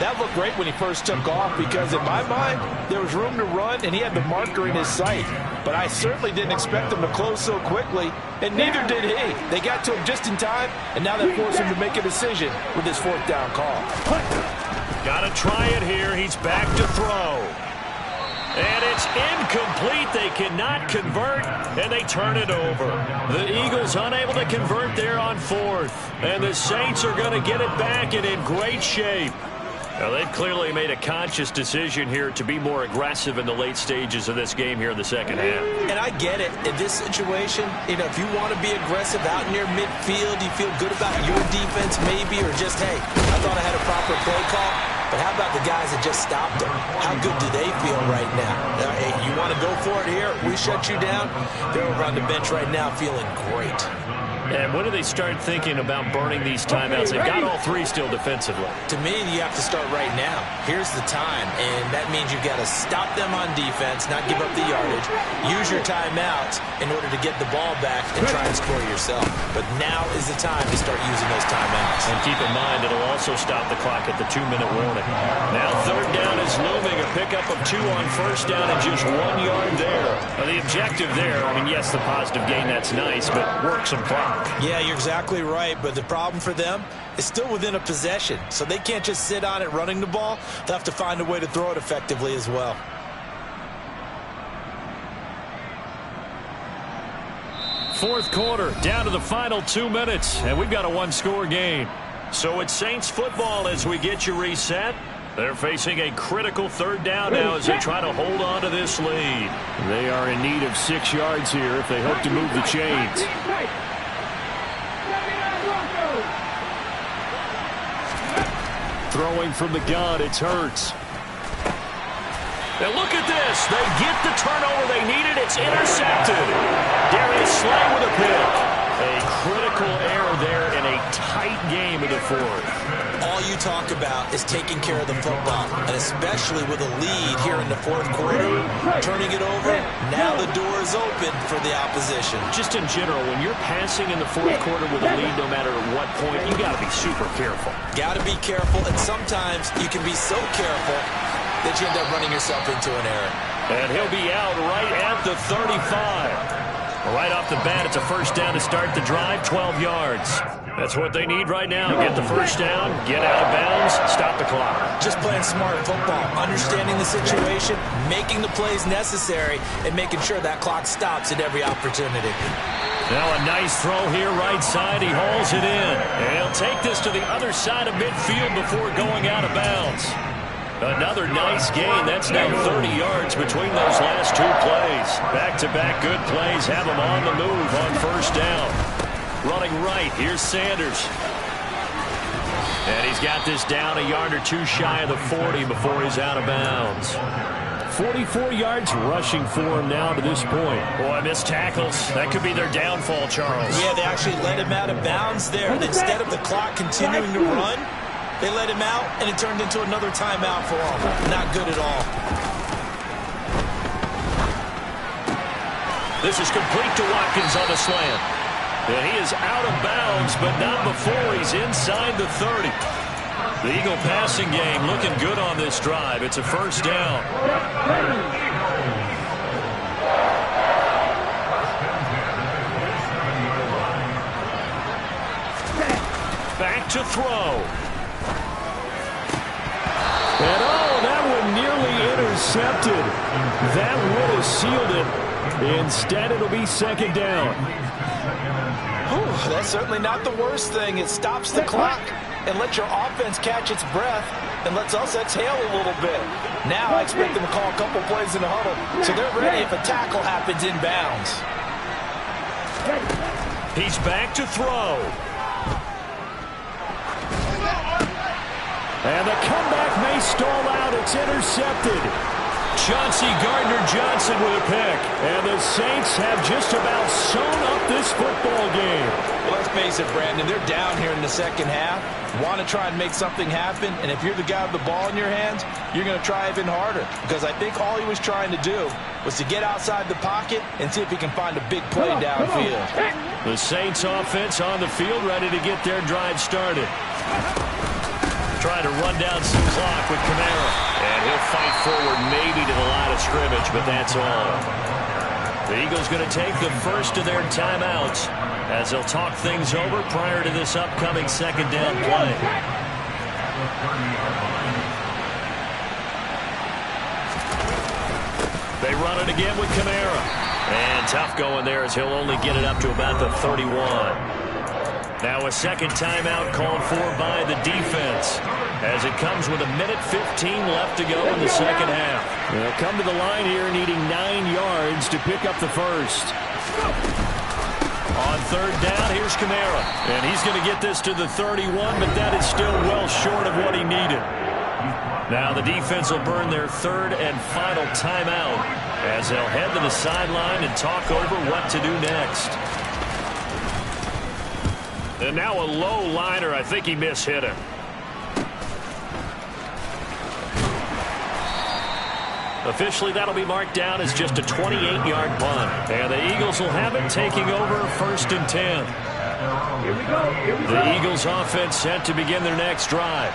That looked great when he first took off because, in my mind, there was room to run and he had the marker in his sight. But I certainly didn't expect him to close so quickly, and neither did he. They got to him just in time, and now they forced him to make a decision with this 4th down call. Got to try it here. He's back to throw. And it's incomplete. They cannot convert, and they turn it over. The Eagles unable to convert there on 4th. And the Saints are going to get it back and in great shape. Now, they've clearly made a conscious decision here to be more aggressive in the late stages of this game here in the 2nd half. And I get it. In this situation, if you want to be aggressive out near midfield, you feel good about your defense maybe, or just, hey, I thought I had a proper play call. But how about the guys that just stopped them? How good do they feel right now? Hey, you want to go for it here? We shut you down? They're over on the bench right now feeling great. And when do they start thinking about burning these timeouts? They've got all 3 still defensively. To me, you have to start right now. Here's the time, and that means you've got to stop them on defense, not give up the yardage, use your timeouts in order to get the ball back and try and score yourself. But now is the time to start using those timeouts. And keep in mind, it'll also stop the clock at the 2-minute warning. Now 3rd down is looming, a pickup of 2 on 1st down and just 1 yard there. Now, the objective there, I mean, yes, the positive gain, that's nice, but work some clock. Yeah, you're exactly right, but the problem for them is still within a possession, so they can't just sit on it running the ball. They'll have to find a way to throw it effectively as well. Fourth quarter, down to the final 2 minutes, and we've got a 1-score game. So it's Saints football as we get you reset. They're facing a critical 3rd down now as they try to hold on to this lead. They are in need of 6 yards here if they hope to move the chains. Throwing from the gun, it's Hurts. Now look at this. They get the turnover they needed. It's intercepted. Darius Slay with a pick. A critical error there in a tight game of the 4th. All you talk about is taking care of the football, and especially with a lead here in the 4th quarter, turning it over, now the door is open for the opposition. Just in general, when you're passing in the 4th quarter with a lead, no matter what point, you got to be super careful. Got to be careful, and sometimes you can be so careful that you end up running yourself into an error. And he'll be out right at the 35. Right off the bat, it's a first down to start the drive, 12 yards. That's what they need right now. Get the first down, get out of bounds, stop the clock. Just playing smart football, understanding the situation, making the plays necessary, and making sure that clock stops at every opportunity. Now a nice throw here, right side. He hauls it in. And he'll take this to the other side of midfield before going out of bounds. Another nice gain. That's now 30 yards between those last two plays. Back-to-back good plays have him on the move on first down. Running right, here's Sanders. And he's got this down a yard or two shy of the 40 before he's out of bounds. 44 yards rushing for him now to this point. Boy, missed tackles. That could be their downfall, Charles. Yeah, they actually let him out of bounds there. Instead of the clock continuing to run, they let him out, and it turned into another timeout for him. Not good at all. This is complete to Watkins on the slant. And he is out of bounds, but not before he's inside the 30. The Eagle passing game looking good on this drive. It's a first down. Back to throw. And that one nearly intercepted. That would have sealed it. Instead, it'll be second down. That's certainly not the worst thing. It stops the clock and lets your offense catch its breath and lets us exhale a little bit. Now I expect them to call a couple plays in the huddle so they're ready if a tackle happens inbounds. He's back to throw. And the comeback may stall out. It's intercepted. Chauncey Gardner-Johnson with a pick. And the Saints have just about sewn up this football game. Well, let's face it, Brandon. They're down here in the second half. Want to try and make something happen. And if you're the guy with the ball in your hands, you're going to try even harder. Because I think all he was trying to do was to get outside the pocket and see if he can find a big play downfield. The Saints offense on the field, ready to get their drive started. Trying to run down some clock with Kamara. And he'll fight forward maybe to the line of scrimmage, but that's all. The Eagles going to take the first of their timeouts as they'll talk things over prior to this upcoming second down play. They run it again with Kamara. And tough going there as he'll only get it up to about the 31. Now a second timeout called for by the defense as it comes with 1:15 left to go in the second half. They'll come to the line here needing 9 yards to pick up the first. On third down, here's Kamara. And he's going to get this to the 31, but that is still well short of what he needed. Now the defense will burn their third and final timeout as they'll head to the sideline and talk over what to do next. And now a low liner. I think he mishit him. Officially, that'll be marked down as just a 28-yard punt. And the Eagles will have it, taking over first and 10. Here we go. The Eagles offense set to begin their next drive.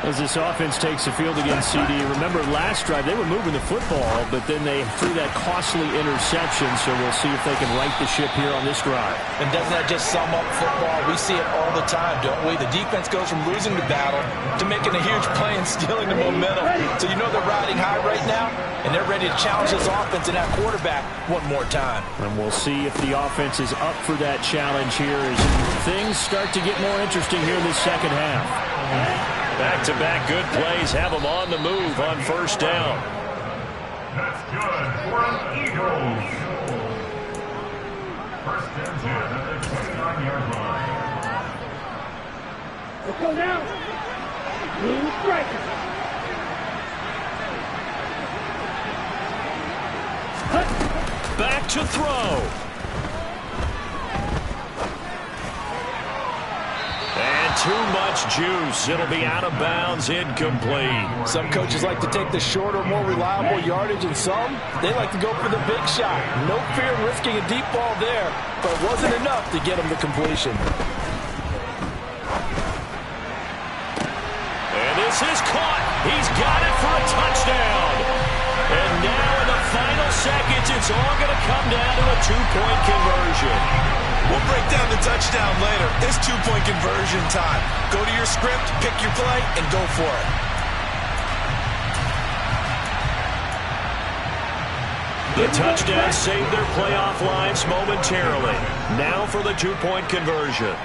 As this offense takes the field against CD, remember last drive they were moving the football, but then they threw that costly interception, so we'll see if they can right the ship here on this drive. And doesn't that just sum up football? We see it all the time, don't we? The defense goes from losing the battle to making a huge play and stealing the momentum. So you know they're riding high right now, and they're ready to challenge this offense and that quarterback one more time. And we'll see if the offense is up for that challenge here as things start to get more interesting here in the second half. Back-to-back good plays have them on the move on first down. That's good for an Eagles. First and 10 at the 29-yard line. Let's go now. Blue striker. Back to throw. And too much juice. It'll be out of bounds, incomplete. Some coaches like to take the shorter, more reliable yardage, and some, they like to go for the big shot. No fear in risking a deep ball there, but it wasn't enough to get them to completion. And this This is caught. He's got it for a touchdown. And now in the final seconds, it's all going to come down to a two-point conversion. We'll break down the touchdown later. It's two-point conversion time. Go to your script, pick your play, and go for it. The touchdown saved their playoff lines momentarily. Now for the two-point conversion.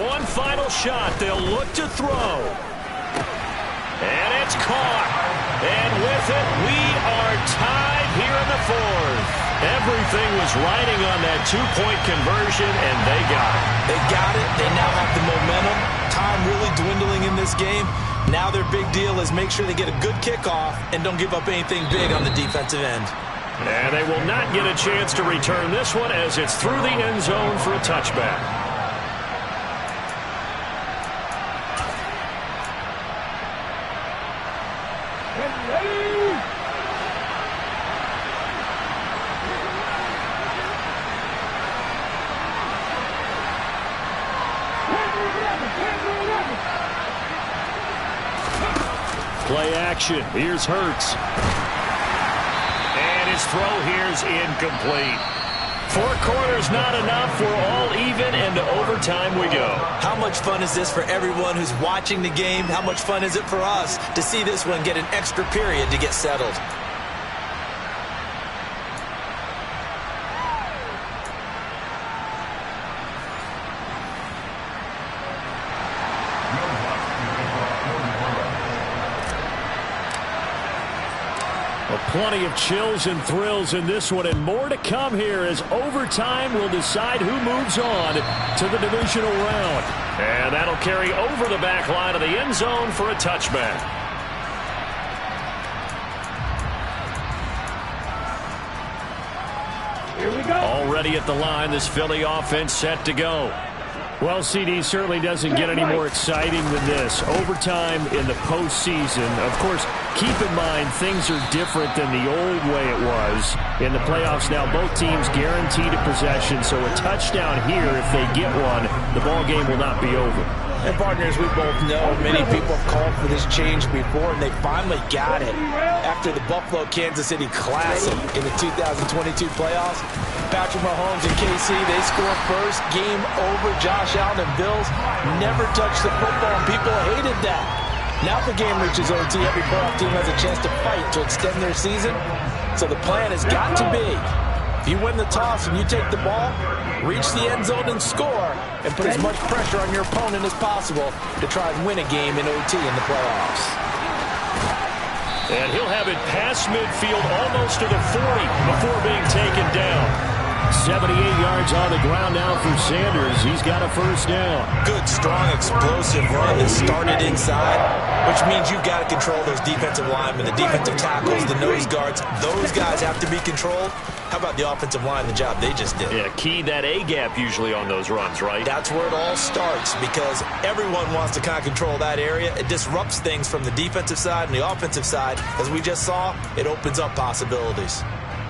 One final shot. They'll look to throw. And it's caught. And with it, we are tied here in the fourth. Everything was riding on that two-point conversion, and they got it. They got it. They now have the momentum. Time really dwindling in this game. Now their big deal is make sure they get a good kickoff and don't give up anything big on the defensive end. And they will not get a chance to return this one as it's through the end zone for a touchback. Play action. Here's Hurts. And his throw here's incomplete. 4 quarters not enough. We're all even, and to overtime we go. How much fun is this for everyone who's watching the game? How much fun is it for us to see this one get an extra period to get settled? Plenty of chills and thrills in this one, and more to come here as overtime will decide who moves on to the divisional round. And that'll carry over the back line of the end zone for a touchback. Here we go. Already at the line, this Philly offense set to go. Well, CD certainly doesn't get any more exciting than this. Overtime in the postseason. Of course, keep in mind things are different than the old way it was. In the playoffs now, both teams guaranteed a possession, so a touchdown here, if they get one, the ball game will not be over. And partners, we both know many people have called for this change before, and they finally got it. After the Buffalo-Kansas City Classic in the 2022 playoffs, Patrick Mahomes and KC, they score first. Game over. Josh Allen and Bills never touched the football, and people hated that. Now the game reaches OT. Every playoff team has a chance to fight to extend their season. So the plan has got to be, if you win the toss and you take the ball, reach the end zone and score, and put as much pressure on your opponent as possible to try and win a game in OT in the playoffs. And he'll have it past midfield almost to the 40 before being taken down. 78 yards on the ground now for Sanders. He's got a first down. Good, strong, explosive run that started inside, which means you've got to control those defensive linemen, the defensive tackles, the nose guards. Those guys have to be controlled. How about the offensive line, the job they just did? Yeah, key that A-gap usually on those runs, right? That's where it all starts, because everyone wants to kind of control that area. It disrupts things from the defensive side and the offensive side. As we just saw, it opens up possibilities.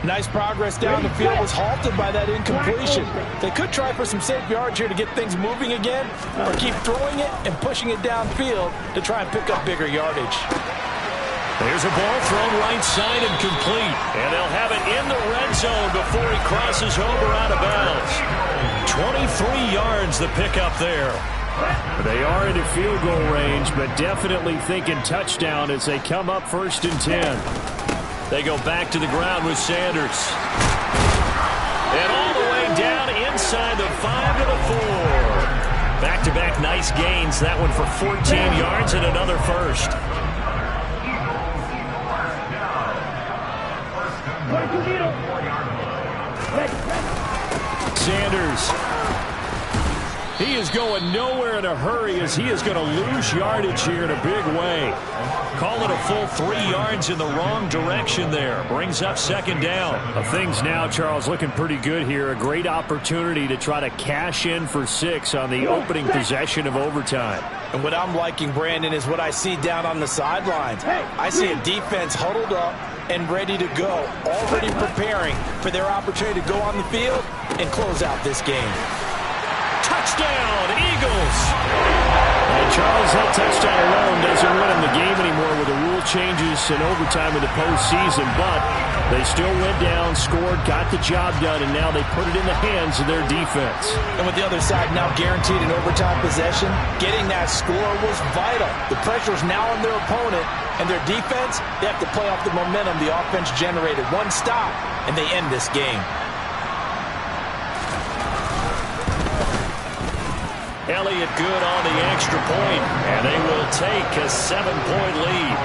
Nice progress down the field was halted by that incompletion. They could try for some safe yards here to get things moving again, or keep throwing it and pushing it downfield to try and pick up bigger yardage. There's a ball thrown right side and complete. And they'll have it in the red zone before he crosses over out of bounds. 23 yards the pickup there. They are into field goal range, but definitely thinking touchdown as they come up 1st and 10. They go back to the ground with Sanders. And all the way down inside the 5 to the 4. Back-to-back nice gains. That one for 14 yards and another first. Sanders. He is going nowhere in a hurry as he is going to lose yardage here in a big way. Call it a full 3 yards in the wrong direction there. Brings up 2nd down. Things now, Charles, looking pretty good here. A great opportunity to try to cash in for 6 on the opening possession of overtime. And what I'm liking, Brandon, is what I see down on the sidelines. I see a defense huddled up and ready to go, already preparing for their opportunity to go on the field and close out this game. Touchdown, Eagles! And Charles, that touchdown alone doesn't win them the game anymore with the rule changes and overtime in the postseason, but they still went down, scored, got the job done, and now they put it in the hands of their defense. And with the other side now guaranteed an overtime possession, getting that score was vital. The pressure is now on their opponent, and their defense, they have to play off the momentum the offense generated. One stop, and they end this game. Elliott good on the extra point, and they will take a 7-point lead.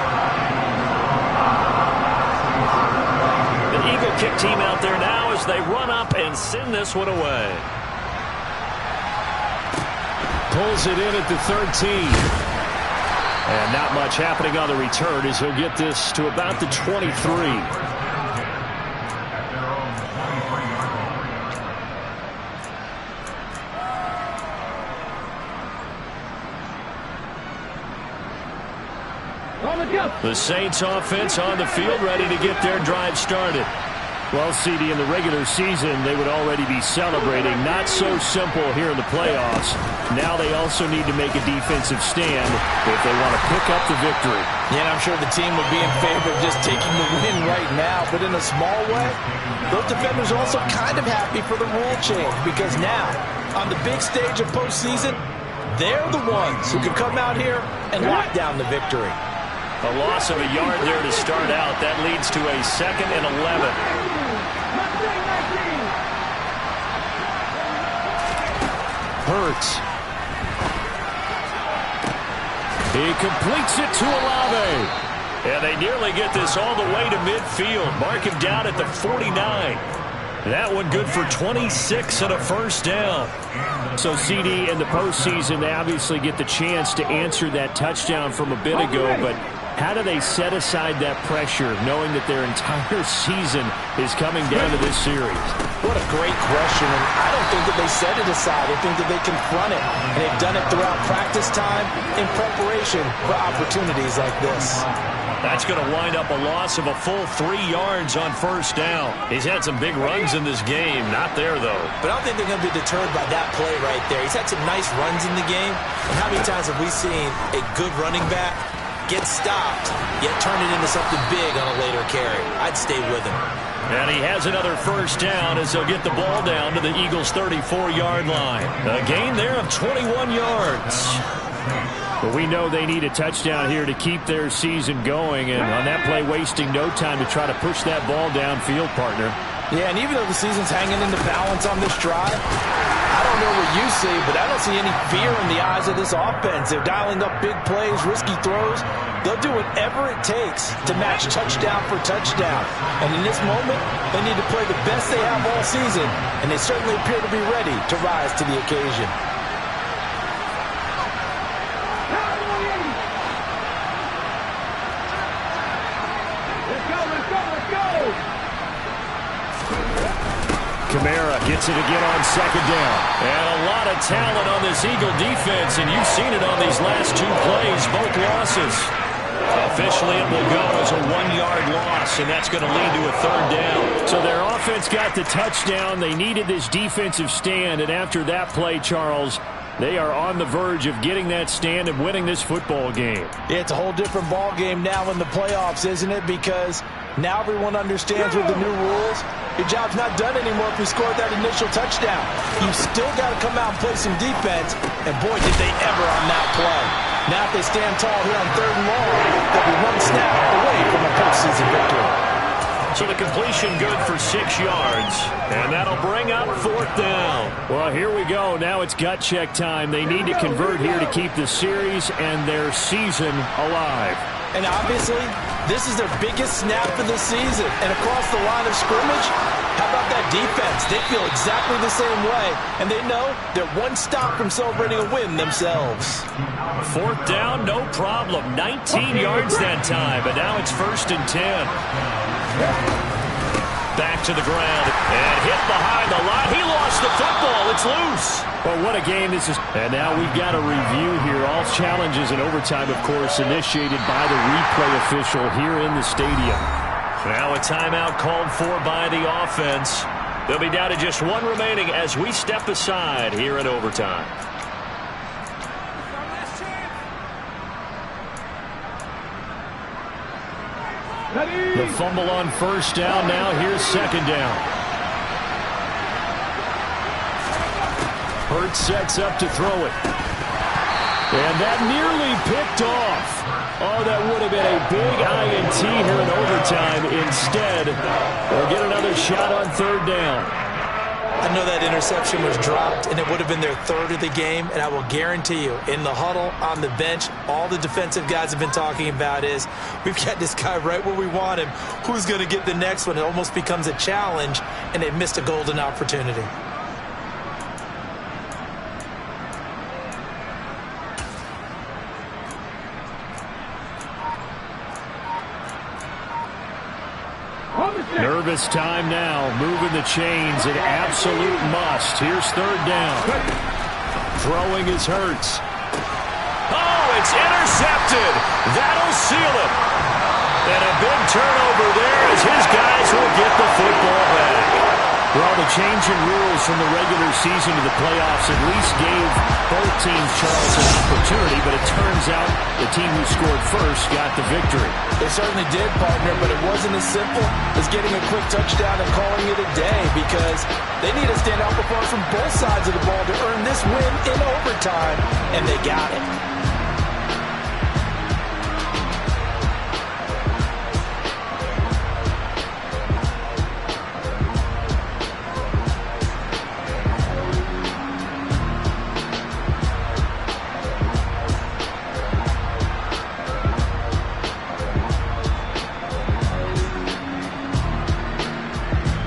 The Eagle kick team out there now as they run up and send this one away. Pulls it in at the 13. And not much happening on the return as he'll get this to about the 23. The Saints offense on the field ready to get their drive started. Well, CD, in the regular season, they would already be celebrating. Not so simple here in the playoffs. Now they also need to make a defensive stand if they want to pick up the victory. Yeah, and I'm sure the team would be in favor of just taking the win right now. But in a small way, those defenders are also kind of happy for the rule change because now, on the big stage of postseason, they're the ones who can come out here and lock down the victory. A loss of a yard there to start out. That leads to a 2nd and 11. Hurts. He completes it to Olave. And they nearly get this all the way to midfield. Mark him down at the 49. That one good for 26 and a first down. So, CD, in the postseason, they obviously get the chance to answer that touchdown from a bit ago, but how do they set aside that pressure, knowing that their entire season is coming down to this series? What a great question, and I don't think that they set it aside. I think that they confront it, and they've done it throughout practice time in preparation for opportunities like this. That's going to wind up a loss of a full 3 yards on first down. He's had some big runs in this game. Not there, though. But I don't think they're going to be deterred by that play right there. He's had some nice runs in the game. And how many times have we seen a good running back get stopped, yet turn it into something big on a later carry? I'd stay with him. And he has another first down as they'll get the ball down to the Eagles' 34-yard line. A gain there of 21 yards. But we know they need a touchdown here to keep their season going, and on that play, wasting no time to try to push that ball downfield, partner. Yeah, and even though the season's hanging in the balance on this drive, I don't know what you see, but I don't see any fear in the eyes of this offense. They're dialing up big plays, risky throws. They'll do whatever it takes to match touchdown for touchdown. And in this moment, they need to play the best they have all season, and they certainly appear to be ready to rise to the occasion. Kamara gets it again on second down. And a lot of talent on this Eagle defense, and you've seen it on these last 2 plays, both losses. Officially, it will go as a 1-yard loss, and that's going to lead to a 3rd down. So their offense got the touchdown. They needed this defensive stand, and after that play, Charles, they are on the verge of getting that stand and winning this football game. Yeah, it's a whole different ball game now in the playoffs, isn't it? Because now everyone understands with the new rules, your job's not done anymore if you scored that initial touchdown. You've still got to come out and play some defense, and boy, did they ever on that play. Now if they stand tall here on 3rd and long, they'll be 1 snap away from a postseason victory. So the completion good for 6 yards, and that'll bring up 4th down. Well, here we go. Now it's gut check time. They need to convert here to keep the series and their season alive. And obviously, this is their biggest snap of the season. And across the line of scrimmage, how about that defense? They feel exactly the same way, and they know they're 1 stop from celebrating a win themselves. 4th down, no problem. 19 yards that time, but now it's 1st and 10. Back to the ground and hit behind the line. He lost the football. It's loose. Well, what a game this is. And now we've got a review here. All challenges in overtime, of course, initiated by the replay official here in the stadium. Now a timeout called for by the offense. They'll be down to just 1 remaining as we step aside here in overtime. The fumble on first down. Now here's second down. Hurts sets up to throw it. And that nearly picked off. Oh, that would have been a big INT here in overtime. Instead, they'll get another shot on third down. I know that interception was dropped, and it would have been their third of the game, and I will guarantee you, in the huddle, on the bench, all the defensive guys have been talking about is, we've got this guy right where we want him. Who's going to get the next one? It almost becomes a challenge, and they missed a golden opportunity. Nervous time now, moving the chains, an absolute must. Here's third down. Throwing is Hurts. Oh, it's intercepted. That'll seal it. And a big turnover there as his guys will get the football back. Well, the change in rules from the regular season to the playoffs at least gave both teams, Charles, an opportunity, but it turns out the team who scored first got the victory. It certainly did, partner, but it wasn't as simple as getting a quick touchdown and calling it a day, because they need a standout performance from both sides of the ball to earn this win in overtime, and they got it.